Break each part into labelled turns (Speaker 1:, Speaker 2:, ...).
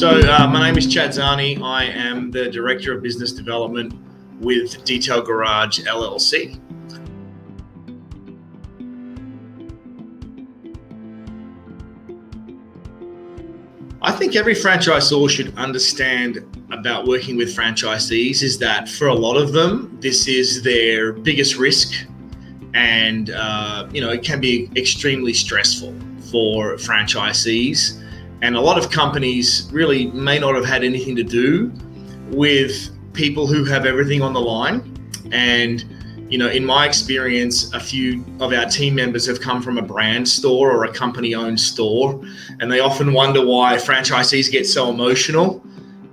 Speaker 1: My name is Zani. I am the Director of Business Development with Detail Garage LLC. I think every franchisor should understand about working with franchisees is that for a lot of them, this is their biggest risk, and it can be extremely stressful for franchisees. And a lot of companies really may not have had anything to do with people who have everything on the line. And, in my experience, a few of our team members have come from a brand store or a company-owned store, and they often wonder why franchisees get so emotional.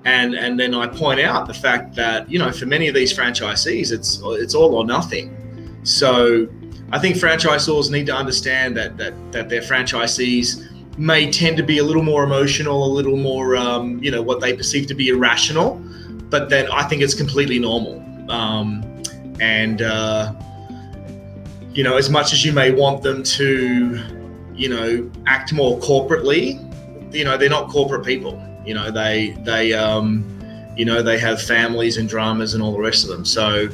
Speaker 1: And then I point out the fact that, for many of these franchisees, it's all or nothing. So I think franchisors need to understand that their franchisees may tend to be a little more emotional, a little more, what they perceive to be irrational, but then I think it's completely normal. As much as you may want them to, act more corporately, they're not corporate people. They have families and dramas and all the rest of them. So,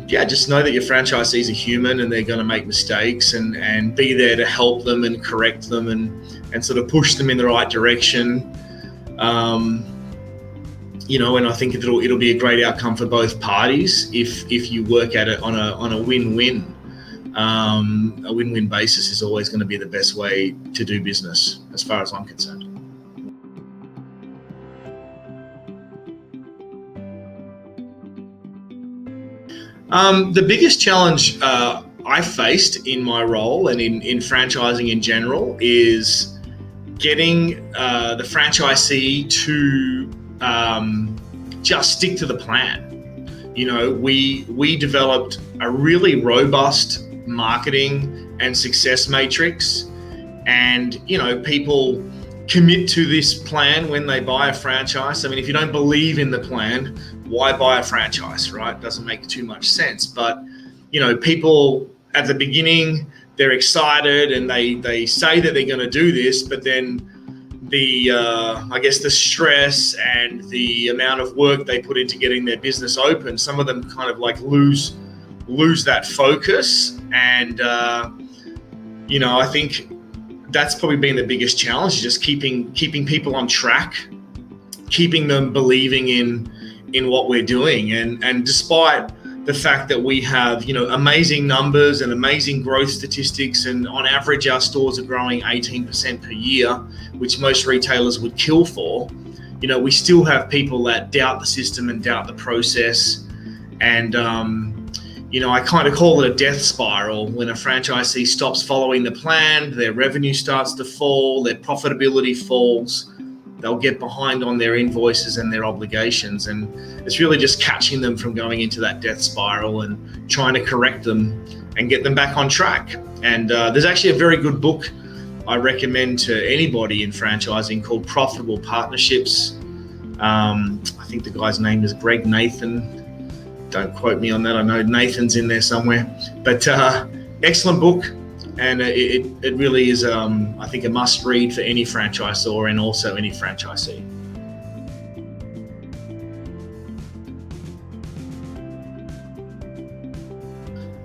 Speaker 1: just know that your franchisees are human and they're going to make mistakes, and be there to help them and correct them and sort of push them in the right direction. And I think it'll be a great outcome for both parties if you work at it on a win-win. A win-win basis is always going to be the best way to do business, as far as I'm concerned. The biggest challenge I faced in my role and in franchising in general is getting the franchisee to just stick to the plan. We developed a really robust marketing and success matrix, and people commit to this plan when they buy a franchise. I mean, if you don't believe in the plan, why buy a franchise, right? Doesn't make too much sense. But, people at the beginning, they're excited and they say that they're going to do this, but then the stress and the amount of work they put into getting their business open, some of them kind of like lose that focus. And, I think that's probably been the biggest challenge, just keeping people on track, keeping them believing in what we're doing. And despite the fact that we have, amazing numbers and amazing growth statistics, and on average our stores are growing 18% per year, which most retailers would kill for, we still have people that doubt the system and doubt the process. And, I kind of call it a death spiral. When a franchisee stops following the plan, their revenue starts to fall, their profitability falls. They'll get behind on their invoices and their obligations. And it's really just catching them from going into that death spiral and trying to correct them and get them back on track. And there's actually a very good book I recommend to anybody in franchising called Profitable Partnerships. I think the guy's name is Greg Nathan. Don't quote me on that. I know Nathan's in there somewhere. But excellent book. And it really is, I think, a must read for any franchisor and also any franchisee.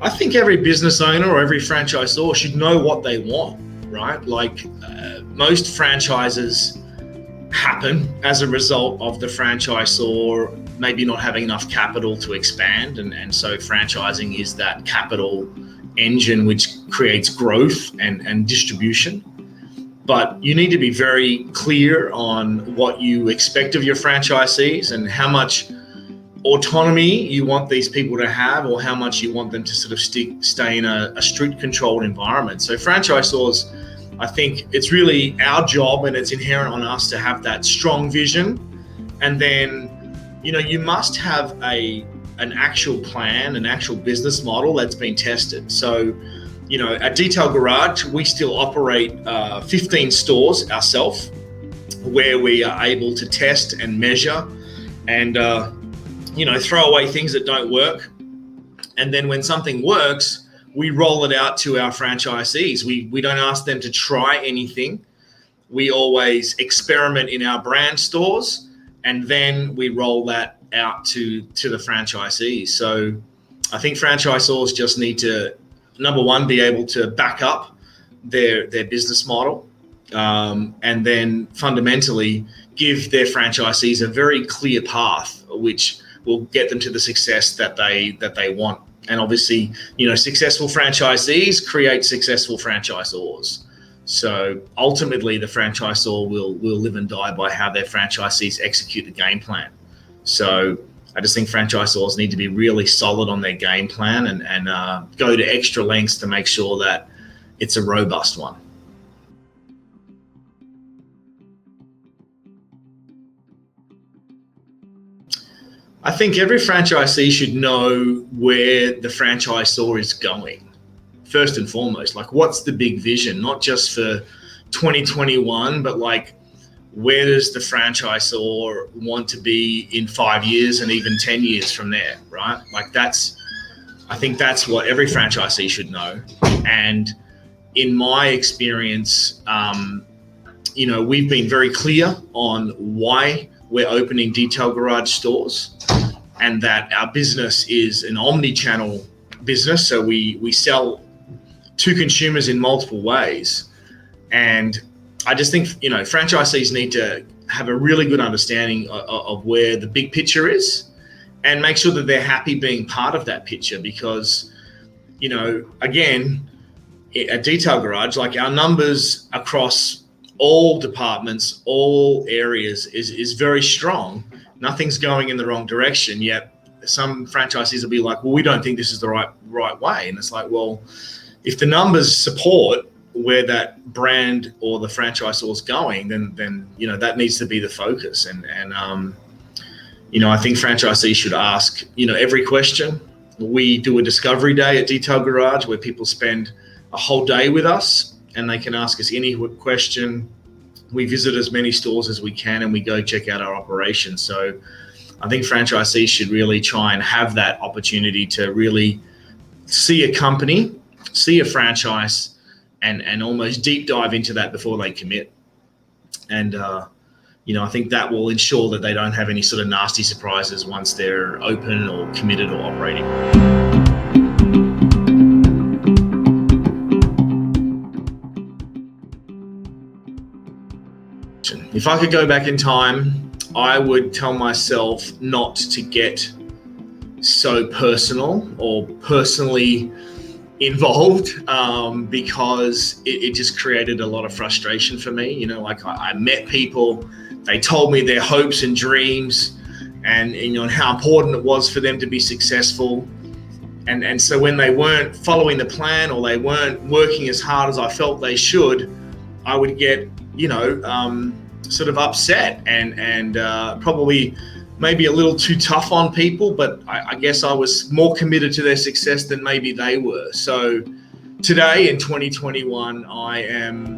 Speaker 1: I think every business owner or every franchisor should know what they want, right? Like most franchises happen as a result of the franchisor maybe not having enough capital to expand. And so franchising is that capital engine which creates growth and distribution. But you need to be very clear on what you expect of your franchisees and how much autonomy you want these people to have, or how much you want them to sort of stay in a strict controlled environment. So franchisors, I think it's really our job, and it's inherent on us to have that strong vision. And then, you must have an actual plan, an actual business model that's been tested. So, at Detail Garage, we still operate 15 stores ourselves, where we are able to test and measure and, throw away things that don't work. And then when something works, we roll it out to our franchisees. We don't ask them to try anything. we always experiment in our brand stores, and then we roll that out to the franchisees. So I think franchisors just need to, number one, be able to back up their business model, and then fundamentally give their franchisees a very clear path, which will get them to the success that they want. And obviously, successful franchisees create successful franchisors. So ultimately, the franchisor will live and die by how their franchisees execute the game plan. So I just think franchisors need to be really solid on their game plan and go to extra lengths to make sure that it's a robust one. I think every franchisee should know where the franchisor is going. First and foremost, like, what's the big vision, not just for 2021, but like, where does the franchisor want to be in 5 years and even 10 years from there, right? Like, I think that's what every franchisee should know. And in my experience, we've been very clear on why we're opening Detail Garage stores, and that our business is an omni-channel business. So we sell to consumers in multiple ways. And I just think, franchisees need to have a really good understanding of where the big picture is, and make sure that they're happy being part of that picture. Because, again, at Detail Garage, like, our numbers across all departments, all areas is very strong. Nothing's going in the wrong direction, yet some franchisees will be like, well, we don't think this is the right way. And it's like, well, if the numbers support where that brand or the franchisor is going, then that needs to be the focus. And I think franchisees should ask every question. We do a discovery day at Detail Garage where people spend a whole day with us, and they can ask us any question. We visit as many stores as we can, and we go check out our operations. So I think franchisees should really try and have that opportunity to really see a company, see a franchise, and almost deep dive into that before they commit. And, I think that will ensure that they don't have any sort of nasty surprises once they're open or committed or operating. If I could go back in time, I would tell myself not to get so personal or personally involved, because it just created a lot of frustration for me. I met people, they told me their hopes and dreams, and how important it was for them to be successful. And so when they weren't following the plan, or they weren't working as hard as I felt they should, I would get, sort of upset and probably maybe a little too tough on people. But I guess I was more committed to their success than maybe they were. So today in 2021, I am,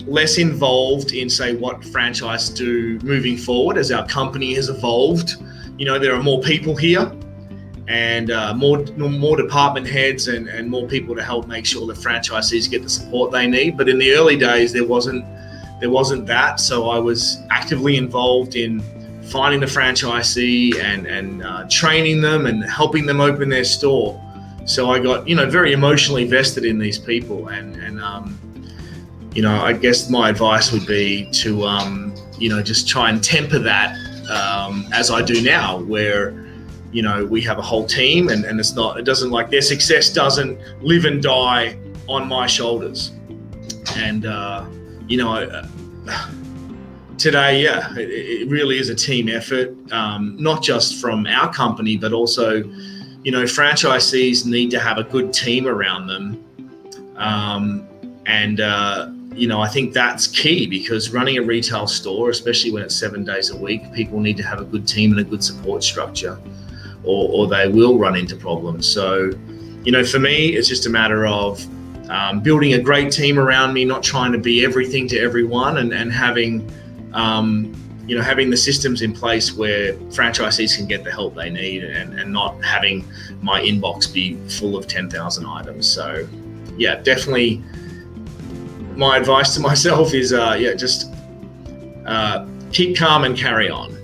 Speaker 1: less involved in, say, what franchise do moving forward as our company has evolved. There are more people here, and more department heads and more people to help make sure the franchisees get the support they need. But in the early days, there wasn't that. So I was actively involved in finding the franchisee and training them and helping them open their store. So I got, very emotionally vested in these people. And I guess my advice would be to, just try and temper that as I do now, where we have a whole team, and it doesn't, like, their success doesn't live and die on my shoulders. And, today, it really is a team effort, not just from our company, but also, franchisees need to have a good team around them. I think that's key, because running a retail store, especially when it's 7 days a week, people need to have a good team and a good support structure, or they will run into problems. So, for me, it's just a matter of building a great team around me, not trying to be everything to everyone, and having, having the systems in place where franchisees can get the help they need, and not having my inbox be full of 10,000 items. So, yeah, definitely my advice to myself is, just keep calm and carry on.